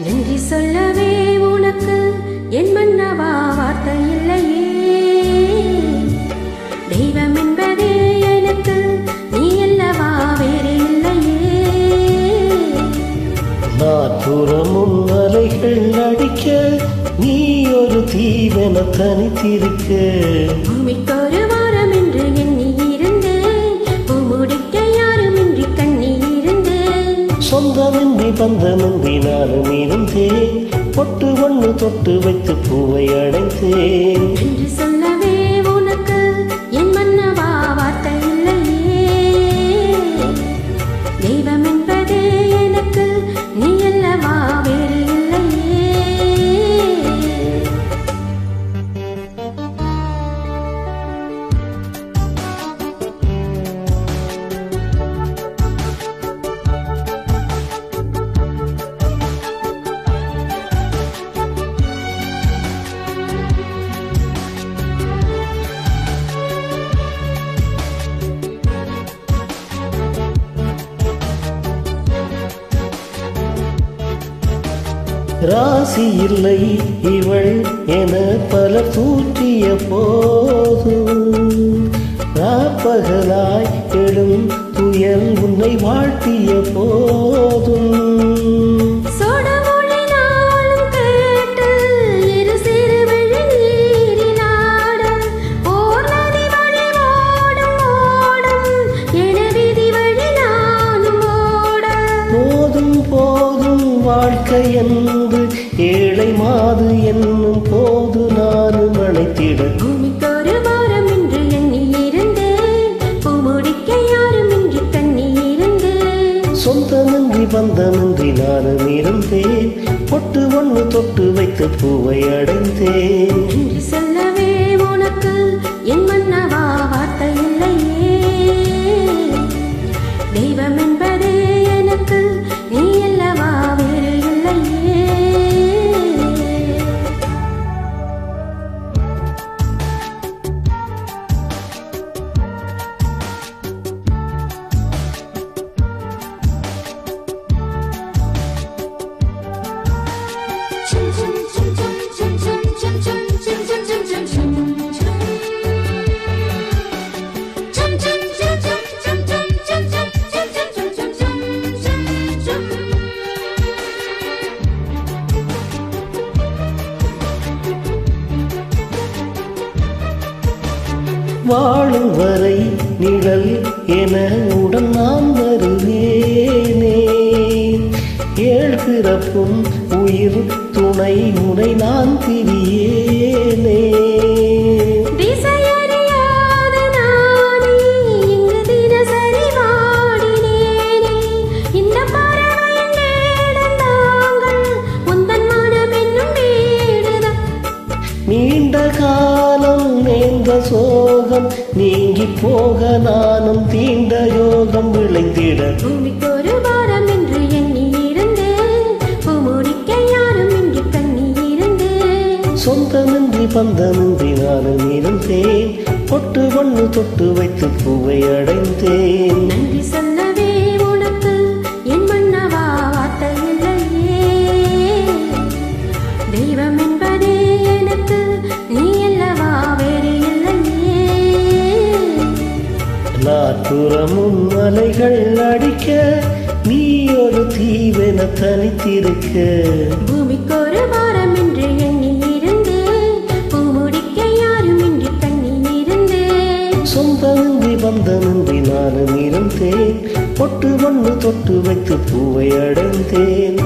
நன்றி சொல்லவே உனக்கு என் மன்னவா வார்த்தை இல்லையே. தெய்வம் என்பதே எனக்கு நீ அல்லவா வேறு இல்லையே. நாற்புறமும் அலைகள் அடிக்க நீ ஒரு தீவென தனித்திருக்க. பூமிக்கொரு வாரம் என்று எண்ணி இருந்தேன், பூமுடிக்க யாருமின்றி கண்ணி இருந்தேன். சொந்தமின்றி பந்தமின்றி நானும் இருந்தேன், பொட்டு ஒன்று தொட்டு வைத்து பூவை அடைந்தேன். நன்றி சொல்லவே உனக்கு என் மன்னவா வார்த்தை இல்லையே. தெய்வம் என்பதே எனக்கு நீ அல்லவா வேறு இல்லையே. ராசி இல்லை இவள் என பல தூற்றிய போதும், ராப்பகலாய் எழும் துயல் உன்னை வாழ்த்திய போதும். போதும் போதும் வாழ்க்கை என்று ஏழை மாது என்னும் போது நானும் அழைத்திட. பூமிக்கொரு வாரம் என்று எண்ணி இருந்தேன், பூமுடிக்க யாருமின்றி கண்ணி இருந்தேன். சொந்தமின்றி பந்தமின்றி நானும் இருந்தேன், பொட்டு ஒன்று தொட்டு வைத்து பூவை அடைந்தேன். நன்றி சொல்லவே உனக்கு என் மன்னவா வார்த்தை இல்லையே. தெய்வம் என்பதே எனக்கு நீ அல்லவா வேறு இல்லையே. வாழும் வரை நிழல் என உடன் நான் வருவேனே. ஏழ்கிறப்பும் உயிர் துணை உனை நான் பிரியேனே. நீண்ட காலம் நேர்ந்த சோகம் நீங்கி போக நானும் தீண்ட யோகம் விளைந்திட. பூமிக்கொரு வாரம் என்று எண்ணி இருந்தேன், பூமுடிக்க யாருமின்றி கண்ணி இருந்தேன். சொந்தமின்றி பந்தமின்றி நானும் இருந்தேன், பொட்டு ஒன்று தொட்டு வைத்து பூவை அடைந்தேன். நன்றி சொல்லவே உனக்கு என் மன்னவா வார்த்தை இல்லையே. தெய்வம் என்பதே எனக்கு நீ அல்லவா வேறு இல்லையே. நாற்புறமும் அலைகள் அடிக்க நீ ஒரு தீவென தனித்திருக்க. பூமிக்கொரு வாரம் என்று எண்ணி இருந்தேன், பூமுடிக்க யாருமின்றி கண்ணி இருந்தேன். சொந்தமின்றி பந்தமின்றி நானும் இருந்தேன், பொட்டு ஒன்று தொட்டு வைத்து பூவை அடைந்தேன்.